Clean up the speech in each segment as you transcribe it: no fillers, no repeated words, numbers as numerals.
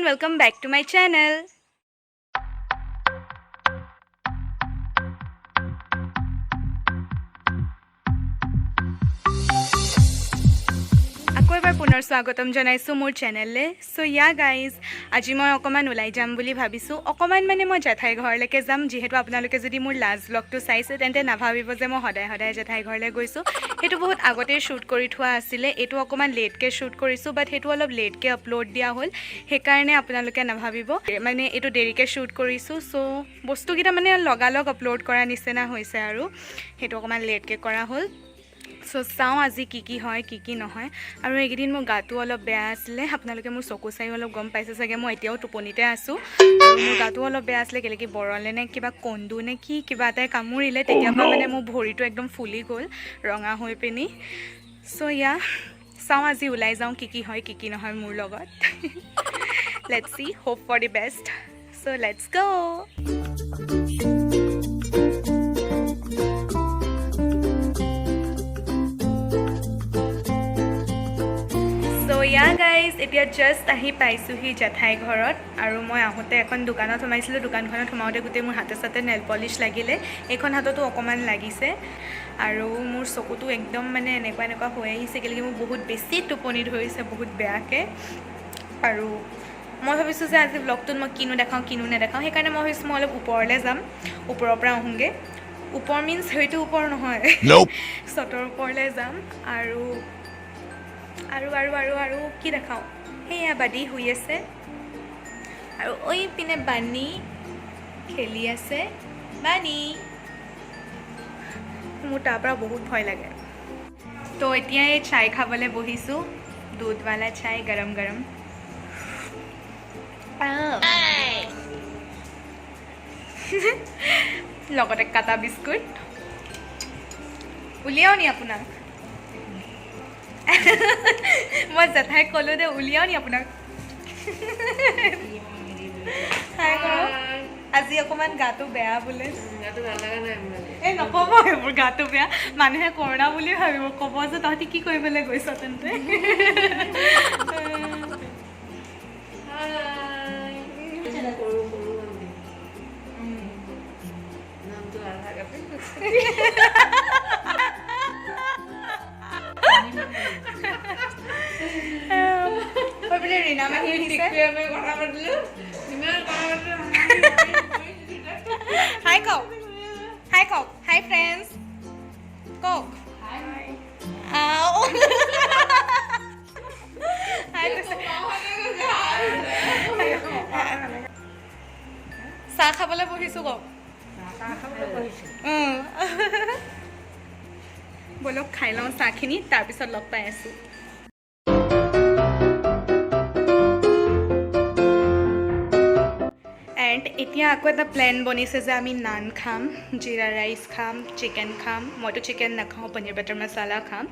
welcome back to my channel. আকৌ এবাৰ পুনৰ স্বাগতম জনাইছো মোৰ চেনেললে সো ইয়া গাইজ আজি মই অকমান ওলাই যাম বুলি ভাবিছো অকমান মানে মই জেঠাই ঘৰলৈকে যাম যেহেতু আপোনালোকে যদি মোৰ লাষ্ট ব্লগটো চাইছে তেন্তে নাভাবিব যে মই সদায় সদায় জেঠাই ঘৰলৈ গৈছো হেতু বহুত আগতে শুট কৰি থোৱা আছিলে এটো অকমান লেটকে শুট কৰিছো বাট হেতু অলপ লেটকে আপলোড দিয়া হল হে কাৰণে আপোনালোকে নাভাবিব মানে এটো দেৰিকে শুট কৰিছো সো বস্তুকিটা মানে লগালগ আপলোড কৰা নিচিনা হৈছে আৰু হেতু অকমান লেটকে কৰা হল সো চাও আজি কি হয় কি নহয় আৰু এইদিন মোৰ গাটো অলপ বেয়া আছিল আপোনালোকে মোৰ চকু চাই অলপ গম পাইছে চাগে মই এতিয়াও টোপনিতে আছো আৰু মোৰ গাটো অলপ বেয়া আছিল কেলে কি বৰলে নে কিবা কন্দু নে কি কিবা এটা কামুৰিলে তেতিয়াবা মানে মোৰ ভৰিটো একদম ফুলি গল ৰঙা হৈ পেনি সো ইয়া চাও আজি ওলাই যাও কি হয় কি নহয় মোৰ লগত let's see hope for the best so let's go Yeah guys, এতিয়া just আহি পাইছোহি জেঠাই ঘৰত আৰু মই আহোতে এখন দোকানত সোমাইছিলো দোকানখনত সোমাওতে গুটে মোৰ হাতে সাথে নেল পলিশ লাগিলে এখন হাততো অকমান লাগিছে আৰু মোৰ চকুটো একদম মানে এনেকুৱা হৈ আহিছে কেলে মোৰ বহুত বেছি টোপনি ধৰিছে বহুত বেয়াকে আৰু মই ভাবিছো যে আজি ব্লগটোত মই কিনো দেখাও কিনো নেদেখাও হে কাৰণে মই ভাবিছো মই অলপ ওপৰলে যাম ওপৰৰ পৰা আহোগে ওপৰ মিন্স হেইটো ওপৰ নহয় সতৰ ওপৰলে যাম আৰু কি দেখাও হেয়া বাদি হৈ আছে আৰু ওই পিনে বানি খেলি আছে বানি মোৰ তাৰ পৰা বহুত ভয় লাগে তো এতিয়া এই চাই খাবলে বহিছো দুধ वाला চাই গৰম গৰম লগতে কাটা বিস্কুট উলিয়াও নি আপোনাক মই জেঠাই কলো দে উলিয়াও নি আপোনাক হাই কৰো আজি অকমান গাটো বেয়া বোলে গাটো ভাল লাগা নাই মানে এই নকব মোৰ গাটো বেয়া মানুহে কৰোনা বুলি ভাবিব কব যে তহঁতি কি কৰিবলৈ গৈছ তেন্তে নামটো আধা কাপে रीना में हाय कॉक हाय फ्रेंड्स कॉक आओ চাহ খাবলৈ বহিছো কওক বলক খাই লওঁ চাহখিনি তাৰপিছত লগ পাই আছো এণ্ড এতিয়া আকৌ এটা প্লেন বনিছে যে আমি নান খাম জিৰা ৰাইচ খাম চিকেন খাম মইতো চিকেন নাখাওঁ পনীৰ বাটাৰ মছলা খাম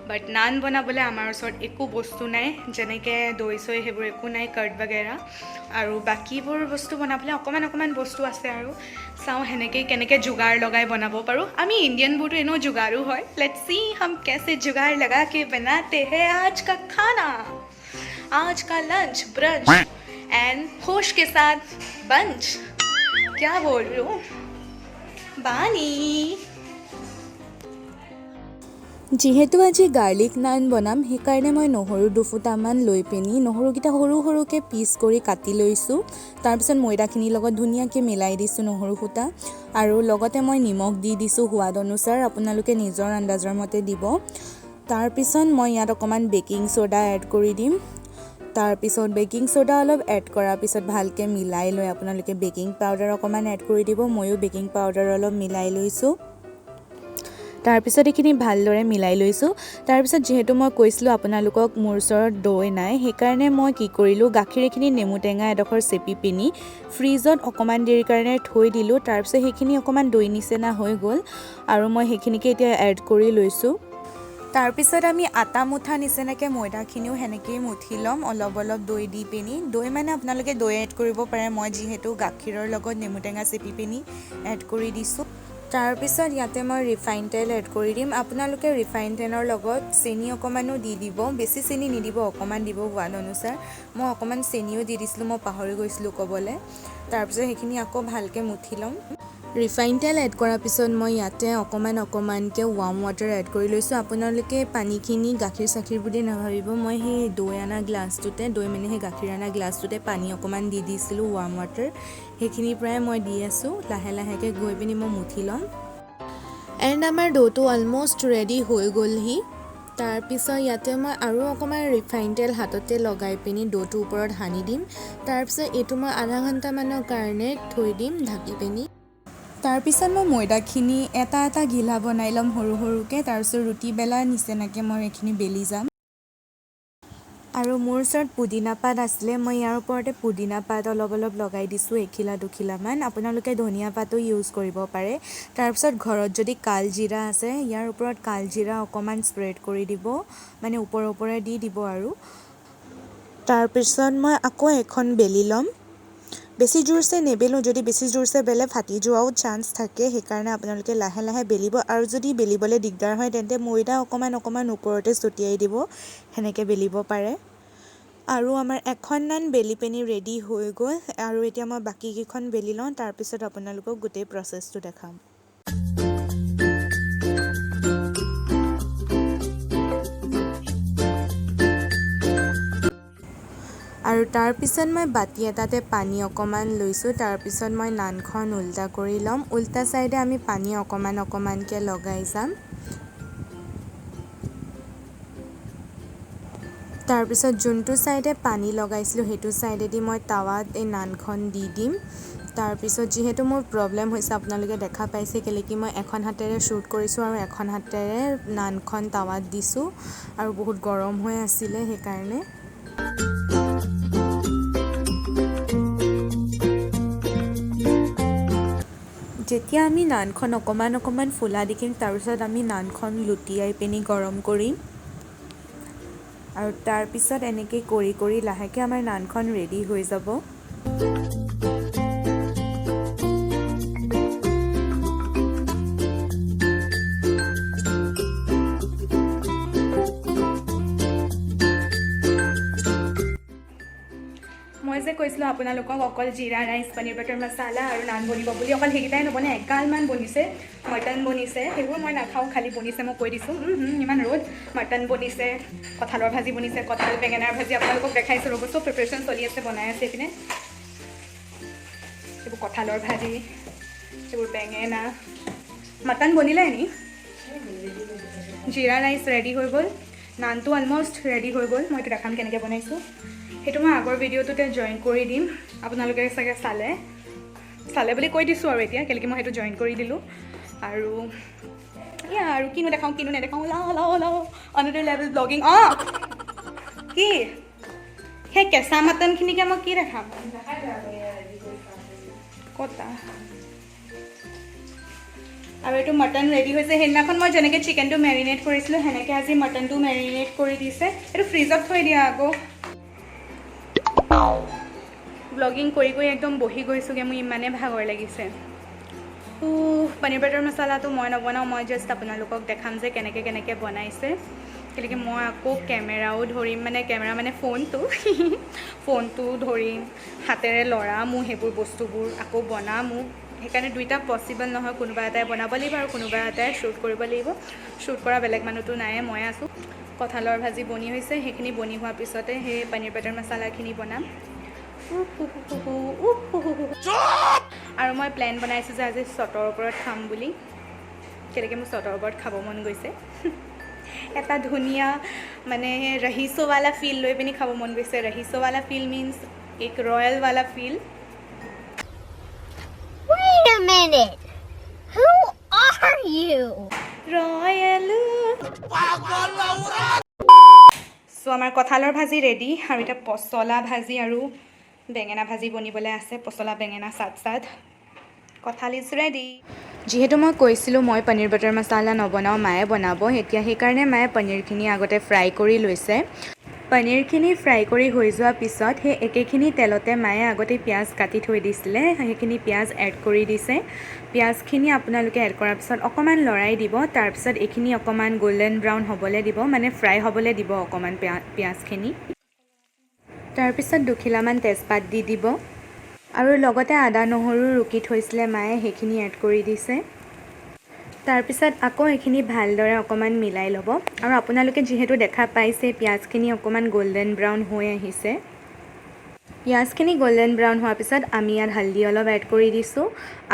বাট নান বনাবলৈ আমাৰ ওচৰত একো বস্তু নাই যেনেকৈ দৈ চৈ সেইবোৰ একো নাই কাৰ্ড বাগেৰা আৰু বাকীবোৰ বস্তু বনাবলৈ অকণমান বস্তু আছে আৰু চাওঁ সেনেকৈ কেনেকৈ যোগাৰ লগাই বনাব পাৰোঁ আমি ইণ্ডিয়ানবোৰতো এনেও যোগাৰো হয় লেটছ সি हम कैसे जुगाड़ लगा के बनाते हैं आज का खाना आज का लंच ब्रंच एंड होश के साथ बंच क्या बोल रही हूँ बानी যিহেতু আজি গাৰ্লিক নান বনাম সেইকাৰণে মই নহৰু দুফুটামান লৈ পিনি নহৰুকেইটা সৰু সৰুকৈ পিচ কৰি কাটি লৈছোঁ তাৰপিছত ময়দাখিনিৰ লগত ধুনীয়াকৈ মিলাই দিছোঁ নহৰু ফুটা আৰু লগতে মই নিমখ দি দিছোঁ সোৱাদ অনুসাৰ আপোনালোকে নিজৰ আন্দাজৰ মতে দিব তাৰপিছত মই ইয়াত অকণমান বেকিং সোডা এড কৰি দিম তাৰপিছত বেকিং সোডা অলপ এড কৰাৰ পিছত ভালকৈ মিলাই লৈ আপোনালোকে বেকিং পাউডাৰ অকণমান এড কৰি দিব ময়ো বেকিং পাউডাৰ অলপ মিলাই লৈছোঁ তাৰপিছত এইখিনি ভালদৰে মিলাই লৈছোঁ তাৰপিছত যেহেতু মই কৈছিলোঁ আপোনালোকক মোৰ ওচৰত দৈ নাই সেইকাৰণে মই কি কৰিলোঁ গাখীৰখিনি নেমু টেঙা এডোখৰ চেপি পিনি ফ্ৰিজত অকণমান দেৰিৰ কাৰণে থৈ দিলোঁ তাৰপিছত সেইখিনি অকণমান দৈ নিচিনা হৈ গ'ল আৰু মই সেইখিনিকে এতিয়া এড কৰি লৈছোঁ তাৰপিছত আমি আটা মুঠা নিচিনাকৈ ময়দাখিনিও সেনেকৈয়ে মুঠি ল'ম অলপ দৈ দি পিনি দৈ মানে আপোনালোকে দৈ এড কৰিব পাৰে মই যিহেতু গাখীৰৰ লগত নেমু টেঙা চেপি পিনি এড কৰি দিছোঁ তাৰপিছত ইয়াতে মই ৰিফাইন তেল এড কৰি দিম। আপোনালোকে ৰিফাইন তেলৰ লগত চেনি অকণমানো দি দিব, বেছি চেনি নিদিব, অকণমান দিব সোৱাদ অনুসাৰ। মই অকণমান চেনিও দি দিছিলোঁ, মই পাহৰি গৈছিলোঁ ক'বলৈ। তাৰপিছত সেইখিনি আকৌ ভালকৈ মুঠি ল'ম। ৰিফাইন তেল এড কৰাৰ পিছত মই ইয়াতে অকণমানকৈ ৱাৰ্ম ৱাটাৰ এড কৰি লৈছোঁ। আপোনালোকে পানীখিনি গাখীৰ চাখীৰ বুলি নাভাবিব, মই সেই দৈ অনা গ্লাছটোতে, দৈ মানে সেই গাখীৰ অনা গ্লাছটোতে পানী অকণমান দি দিছিলোঁ ৱাৰ্ম ৱাটাৰ, সেইখিনিৰ পৰাই মই দি আছোঁ। লাহে লাহেকৈ গৈ পিনি মই মুঠি ল'ম। এণ্ড আমাৰ ড'টো অলম'ষ্ট ৰেডি হৈ গ'লহি। তাৰপিছত ইয়াতে মই আৰু অকণমান ৰিফাইন তেল হাততে লগাই পিনি ড'টোৰ ওপৰত সানি দিম। তাৰপিছত এইটো মই আধা ঘণ্টামানৰ কাৰণে থৈ দিম ঢাকি পিনি। তাৰপিছত মই ময়দাখিনি এটা এটা ঘিলা বনাই ল'ম সৰু সৰুকৈ। তাৰপিছত ৰুটি বেলাৰ নিচিনাকৈ মই এইখিনি বেলি যাম। আৰু মোৰ ওচৰত পুদিনা পাত আছিলে, মই ইয়াৰ ওপৰতে পুদিনা পাত অলপ অলপ লগাই দিছোঁ, এখিলা দুখিলামান। আপোনালোকে ধনিয়া পাতো ইউজ কৰিব পাৰে। তাৰপিছত ঘৰত যদি কালজিৰা আছে, ইয়াৰ ওপৰত কালজিৰা অকণমান স্প্ৰেড কৰি দিব, মানে ওপৰে ওপৰে দি দিব আৰু। তাৰপিছত মই আকৌ এখন বেলি ল'ম। বেছি জোৰছে নেবেলোঁ, যদি বেছি জোৰছে বেলে ফাটি যোৱাও চান্স থাকে, সেইকাৰণে আপোনালোকে লাহে লাহে বেলিব। আৰু যদি বেলিবলৈ দিগদাৰ হয় তেন্তে ময়দা অকণমান ওপৰতে ছটিয়াই দিব, সেনেকৈ বেলিব পাৰে। আৰু আমাৰ এখন নান বেলি পিনি ৰেডি হৈ গ'ল। আৰু এতিয়া মই বাকীকেইখন বেলি লওঁ, তাৰপিছত আপোনালোকক গোটেই প্ৰচেছটো দেখাম। আৰু তাৰপিছত মই বাতি এটাতে পানী অকণমান লৈছোঁ। তাৰপিছত মই নানখন উল্টা কৰি ল'ম। উল্টা ছাইডে আমি পানী অকণমানকৈ লগাই যাম। তাৰপিছত যোনটো ছাইডে পানী লগাইছিলোঁ সেইটো ছাইডেদি মই টাৱাত এই নানখন দি দিম। তাৰপিছত যিহেতু মোৰ প্ৰব্লেম হৈছে, আপোনালোকে দেখা পাইছে কেলৈ কি মই এখন হাতেৰে শ্বুট কৰিছোঁ আৰু এখন হাতেৰে নানখন টাৱাত দিছোঁ, আৰু বহুত গৰম হৈ আছিলে সেইকাৰণে। যেতিয়া আমি নানখন অকণমান ফুলা দেখিম, তাৰপিছত আমি নানখন লুটিয়াই পিনি গৰম কৰিম। আৰু তাৰপিছত এনেকৈ কৰি কৰি লাহেকৈ আমাৰ নানখন ৰেডি হৈ যাব। মই যে কৈছিলোঁ আপোনালোকক অকল জিৰা ৰাইচ, পনীৰ বাটাৰ মছালা আৰু নান বনিব বুলি, অকল সেইকেইটাই নবনে, এগালমান বনিছে। মটন বনিছে, সেইবোৰ মই নাখাওঁ, খালি বনিছে মই কৈ দিছোঁ। ইমান ৰ'দ। মটন বনিছে, কঁঠালৰ ভাজি বনিছে, কঁঠাল বেঙেনাৰ ভাজি আপোনালোকক দেখাইছোঁ ৰ'ব। চব প্ৰিপেৰেশ্যন চলি আছে, বনাই আছে এইপিনে। এইবোৰ কঁঠালৰ ভাজি, এইবোৰ বেঙেনা, মটন বনিলে নি? জিৰা ৰাইচ ৰেডি হৈ গ'ল, নানটো অলম'ষ্ট ৰেডি হৈ গ'ল। মই এইটো দেখাম কেনেকৈ বনাইছোঁ। সেইটো মই আগৰ ভিডিঅ'টোতে জইন কৰি দিম, আপোনালোকে চাগে চালে বুলি কৈ দিছোঁ আৰু এতিয়া, কেলৈ মই সেইটো জইন কৰি দিলোঁ। আৰু এয়া আৰু কিনো নেদেখাওঁ, লাও অনাডাৰ লেভেল ব্লগিং। কি সেই কেঁচা মাটনখিনিকে মই কি দেখাম? কতা আৰু এইটো মটন ৰেডি হৈছে। সেইদিনাখন মই যেনেকৈ চিকেনটো মেৰিনেট কৰিছিলোঁ, সেনেকৈ আজি মটনটো মেৰিনেট কৰি দিছে। এইটো ফ্ৰিজত থৈ দিয়া আকৌ। ব্লগিং কৰি কৰি একদম বহি গৈছোঁগৈ, মোৰ ইমানেই ভাগৰ লাগিছে। পনীৰ বাটাৰ মছালাটো মই নবনাওঁ, মই জাষ্ট আপোনালোকক দেখাম যে কেনেকৈ বনাইছে। কেলৈ মই আকৌ কেমেৰাও ধৰিম, কেমেৰা মানে ফোনটো ধৰিম, হাতেৰে লৰামো সেইবোৰ বস্তুবোৰ, আকৌ বনামো। সেইকাৰণে দুইটা পচিবল নহয়, কোনোবা এটাই বনাব লাগিব আৰু কোনোবা এটাই শ্বুট কৰিব লাগিব। শ্বুট কৰা বেলেগ মানুহটো নাই, মই আছোঁ। কঁঠালৰ ভাজি বনি হৈছে, সেইখিনি বনি হোৱাৰ পিছতে সেই পনীৰ বাটাৰ মছালাখিনি বনাম। আৰু মই প্লেন বনাইছোঁ যে আজি চটৰ ওপৰত খাম বুলি, কেলৈ মোৰ চটৰ ওপৰত খাব মন গৈছে। এটা ধুনীয়া ৰহিছৱালা ফিল লৈ পিনি খাব মন গৈছে। ৰহিছৱালা ফিল মিনছ এক ৰয়েলৱালা feel. Wait a minute. Who are you? ৰয়েলো। চ' আমাৰ কঁঠালৰ ভাজি ৰেডি, আৰু এতিয়া পচলা ভাজি আৰু বেঙেনা ভাজি বনিবলৈ আছে। পচলা বেঙেনা চাট কঁঠাল ইজ ৰেডি। যিহেতু মই কৈছিলোঁ মই পনীৰ বাটাৰ মছালা নবনাওঁ, মায়ে বনাব এতিয়া, সেইকাৰণে মায়ে পনীৰখিনি আগতে ফ্ৰাই কৰি লৈছে। পনীৰখিনি ফ্ৰাই কৰি হৈ যোৱাৰ পিছত সেই একেখিনি তেলতে মায়ে আগতে পিঁয়াজ কাটি থৈ দিছিলে সেইখিনি পিঁয়াজ এড কৰি দিছে পিঁয়াজখিনি আপোনালোকে এড কৰাৰ পিছত অকণমান লৰাই দিব তাৰপিছত এইখিনি অকণমান গোল্ডেন ব্ৰাউন হ'বলৈ দিব মানে ফ্ৰাই হ'বলৈ দিব অকণমান পিঁয়াজখিনি তাৰপিছত দুখিলামান তেজপাত দি দিব আৰু লগতে আদা নহৰু ৰুকি থৈছিলে মায়ে সেইখিনি এড কৰি দিছে তাৰপিছত আকৌ এইখিনি ভালদৰে অকণমান মিলাই ল'ব আৰু আপোনালোকে যিহেতু দেখা পাইছে পিঁয়াজখিনি অকণমান গোল্ডেন ব্ৰাউন হৈ আহিছে পিঁয়াজখিনি গোল্ডেন ব্ৰাউন হোৱাৰ পিছত আমি ইয়াত হালধি অলপ এড কৰি দিছোঁ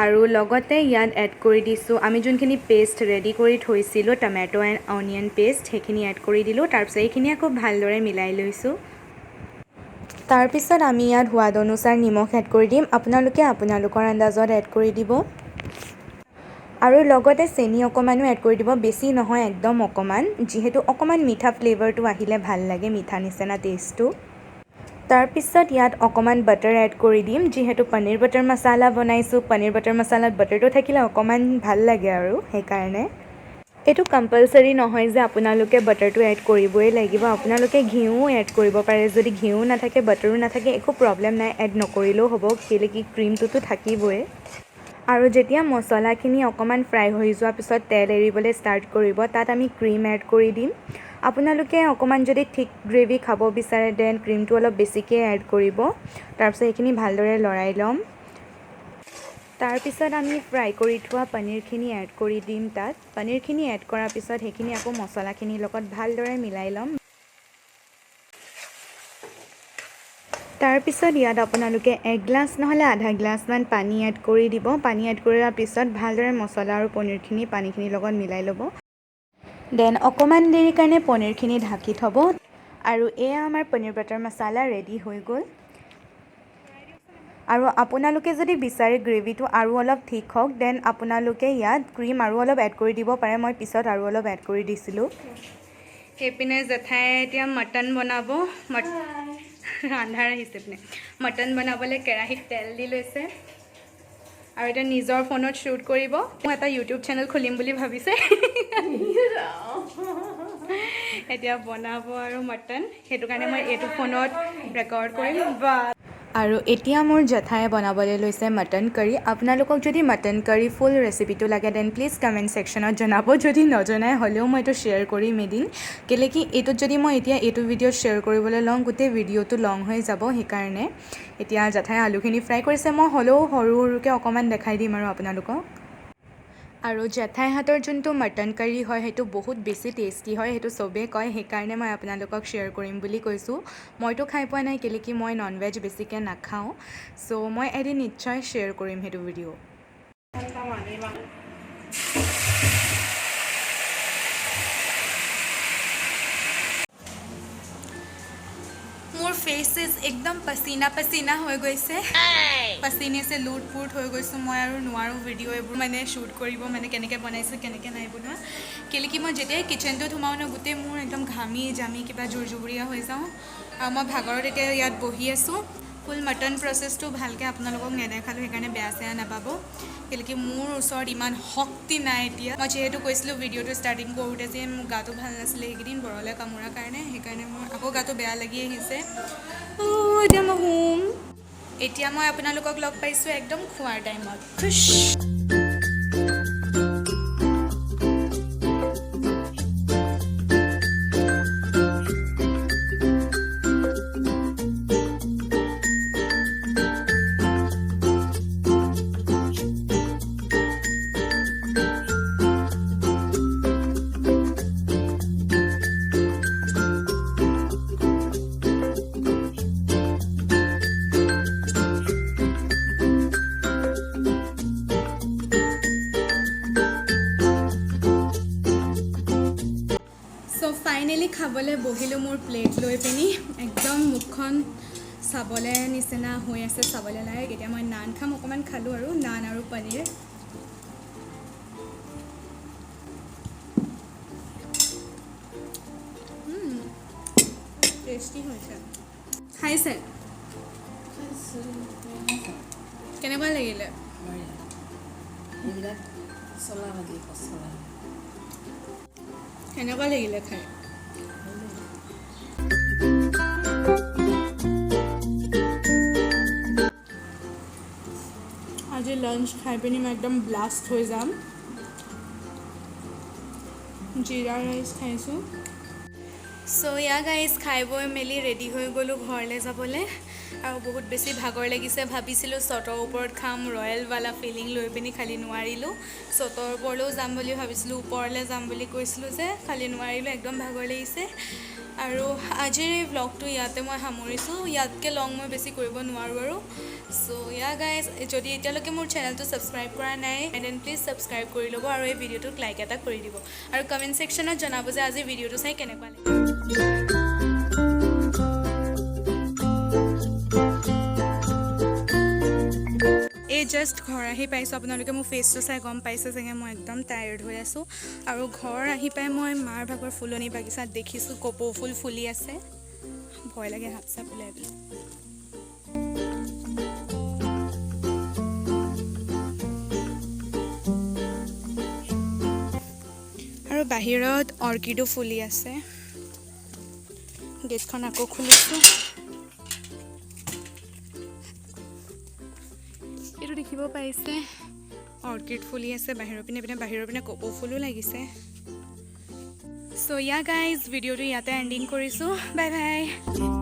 আৰু লগতে ইয়াত এড কৰি দিছোঁ আমি যোনখিনি পেষ্ট ৰেডি কৰি থৈছিলোঁ টমেটো এণ্ড অনিয়ন পেষ্ট সেইখিনি এড কৰি দিলোঁ তাৰপিছত এইখিনি আকৌ ভালদৰে মিলাই লৈছোঁ তাৰপিছত আমি ইয়াত সোৱাদ অনুসাৰ নিমখ এড কৰি দিম আপোনালোকে আপোনালোকৰ আন্দাজত এড কৰি দিব আৰু লগতে চেনি অকণমানো এড কৰি দিব বেছি নহয় একদম অকণমান যিহেতু অকণমান মিঠা ফ্লেভাৰটো আহিলে ভাল লাগে মিঠা নিচিনা টেষ্টটো তাৰপিছত ইয়াত অকণমান বাটাৰ এড কৰি দিম যিহেতু পনীৰ বাটাৰ মছলা বনাইছোঁ পনীৰ বাটাৰ মছলাত বাটাৰটো থাকিলে অকণমান ভাল লাগে আৰু সেইকাৰণে এইটো কম্পালচৰি নহয় যে আপোনালোকে বাটাৰটো এড কৰিবই লাগিব আপোনালোকে ঘিউ এড কৰিব পাৰে যদি ঘিউ নাথাকে বাটাৰো নাথাকে একো প্ৰব্লেম নাই এড নকৰিলেও হ'ব কেলৈ কি ক্ৰীমটোতো থাকিবই আৰু যেতিয়া মছলাখিনি অকণমান ফ্ৰাই হৈ যোৱাৰ পিছত তেল এৰিবলৈ ষ্টাৰ্ট কৰিব তাত আমি ক্ৰীম এড কৰি দিম আপোনালোকে অকণমান যদি থিক গ্ৰেভি খাব বিচাৰে দেন ক্ৰীমটো অলপ বেছিকৈ এড কৰিব তাৰপিছত এইখিনি ভালদৰে লৰাই ল'ম তাৰপিছত আমি ফ্ৰাই কৰি থোৱা পনীৰখিনি এড কৰি দিম তাত পনীৰখিনি এড কৰাৰ পিছত সেইখিনি আকৌ মছলাখিনিৰ লগত ভালদৰে মিলাই ল'ম তাৰপিছত ইয়াত আপোনালোকে 1 গ্লাছ নহ'লে আধা গ্লাছমান পানী এড কৰি দিব পানী এড কৰাৰ পিছত ভালদৰে মছলা আৰু পনীৰখিনি পানীখিনিৰ লগত মিলাই ল'ব দেন অকণমান দেৰিৰ কাৰণে পনীৰখিনি ঢাকি থ'ব আৰু এয়া আমাৰ পনীৰ বাটাৰ মছলা ৰেডি হৈ গ'ল আৰু আপোনালোকে যদি বিচাৰে গ্ৰেভিটো আৰু অলপ ঠিক হওক দেন আপোনালোকে ইয়াত ক্ৰীম আৰু অলপ এড কৰি দিব পাৰে মই পিছত আৰু অলপ এড কৰি দিছিলোঁ সেইপিনে জেঠাই এতিয়া মটন বনাব ৰান্ধাৰ আহিছে পিনে মটন বনাবলৈ কেৰাহীত তেল দি লৈছে আৰু এতিয়া নিজৰ ফোনত শ্বুট কৰিব মই এটা ইউটিউব চেনেল খুলিম বুলি ভাবিছে এতিয়া বনাব আৰু মটন সেইটো কাৰণে মই এইটো ফোনত ৰেকৰ্ড কৰিম আৰু এতিয়া মোৰ জেঠাই বনাবলৈ লৈছে মটন কাৰী আপোনালোকক যদি মটন কাৰী ফুল ৰেচিপিটো লাগে দেন প্লিজ কমেণ্ট ছেকশ্যনত জনাব যদি নজনাই হ'লেও মই এইটো শ্বেয়াৰ কৰিম এদিন কেলৈ কি এইটোত যদি মই এতিয়া এইটো ভিডিঅ' শ্বেয়াৰ কৰিবলৈ লওঁ গোটেই ভিডিঅ'টো লং হৈ যাব সেইকাৰণে এতিয়া জেঠাই আলুখিনি ফ্ৰাই কৰিছে মই হ'লেও সৰু সৰুকৈ অকণমান দেখাই দিম আৰু আপোনালোকক আৰু জেঠাই হাতৰ যোনটো মটন কাৰী হয় সেইটো বহুত বেছি টেষ্টি হয় সেইটো চবেই কয় সেইকাৰণে মই আপোনালোকক শ্বেয়াৰ কৰিম বুলি কৈছোঁ মইতো খাই পোৱা নাই কেলৈ কি মই নন ভেজ বেছিকৈ নাখাওঁ চ' মই এদিন নিশ্চয় শ্বেয়াৰ কৰিম সেইটো ভিডিঅ' মোৰ ফেচেছ একদম পচিনা পচিনা হৈ গৈছে পচিনে সে লুট পুট হৈ গৈছোঁ মই আৰু নোৱাৰোঁ ভিডিঅ' এইবোৰ মানে শ্বুট কৰিব মানে কেনেকৈ বনাইছোঁ কেনেকৈ নাই বনোৱা কেলৈ কি মই যেতিয়াই কিচেনটোত সোমাওঁ ন গোটেই মোৰ একদম ঘামি জামি কিবা জোৰ জুবুৰীয়া হৈ যাওঁ আৰু মই ভাগৰত এতিয়া ইয়াত বহি আছোঁ ফুল মটন প্ৰচেছটো ভালকৈ আপোনালোকক নেদেখালোঁ সেইকাৰণে বেয়া চেয়া নাপাব কেলৈ কি মোৰ ওচৰত ইমান শক্তি নাই এতিয়া মই যিহেতু কৈছিলোঁ ভিডিঅ'টো ষ্টাৰ্টিং কৰোঁতে যে মোৰ গাটো ভাল নাছিলে সেইকেইদিন বৰলে কামোৰাৰ কাৰণে সেইকাৰণে মোৰ আকৌ গাটো বেয়া লাগি আহিছে এতিয়া মই শুম এতিয়া মই আপোনালোকক লগ পাইছোঁ একদম খোৱাৰ টাইমত খুছ ফাইনেলি খাবলৈ বহিলোঁ মোৰ প্লেট লৈ পিনি একদম মুখখন চাবলৈ নিচিনা হৈ আছে চাবলৈ লাগে এতিয়া মই নান খাম অকণমান খালোঁ আৰু নান আৰু পনীৰ টেষ্টি হৈছে খাইছে কেনেকুৱা লাগিলে কেনেকুৱা লাগিলে খাই আজি লাঞ্চ খাই পিনি মই একদম ব্লাষ্ট হৈ যাম জিৰা ৰাইচ খাইছোঁ সো ইয়া গাইজ খাই বৈ মেলি ৰেডি হৈ গ'লোঁ ঘৰলৈ যাবলৈ আৰু বহুত বেছি ভাগৰ লাগিছে ভাবিছিলোঁ চটৰ ওপৰত খাম ৰয়েলৱালা ফিলিং লৈ পিনি খালি নোৱাৰিলোঁ চটৰ ওপৰলৈও যাম বুলি ভাবিছিলোঁ ওপৰলৈ যাম বুলি কৈছিলোঁ যে খালি নোৱাৰিলোঁ একদম ভাগৰ লাগিছে আৰু আজিৰ এই ভ্লগটো ইয়াতে মই সামৰিছোঁ ইয়াতকৈ লং মই বেছি কৰিব নোৱাৰোঁ আৰু সো ইয়া গাইজ যদি এতিয়ালৈকে মোৰ চেনেলটো ছাবস্ক্ৰাইব কৰা নাই দেন প্লিজ ছাবস্ক্ৰাইব কৰি ল'ব আৰু এই ভিডিঅ'টোক লাইক এটা কৰি দিব আৰু কমেণ্ট ছেকশ্যনত জনাব যে আজি ভিডিঅ'টো চাই কেনেকুৱা লাগে এই জাষ্ট ঘৰ আহি পাইছোঁ আপোনালোকে মোৰ ফেচটো চাই গম পাইছে চাগে মই একদম টায়াৰ্ড হৈ আছোঁ আৰু ঘৰ আহি পাই মই মাৰ ভাগৰ ফুলনি বাগিচাত দেখিছোঁ কপৌ ফুল ফুলি আছে ভয় লাগে হাত চাপ ওলাই পেলাই আৰু বাহিৰত অৰ্কিডো ফুলি আছে গেটখন আকৌ খুলিছোঁ এইটো দেখিব পাইছে অৰ্কিড ফুলি আছে বাহিৰৰ পিনে কপৌ ফুলো লাগিছে সো ইয়া গাইজ ভিডিঅ'টো ইয়াতে এণ্ডিং কৰিছোঁ বাই বাই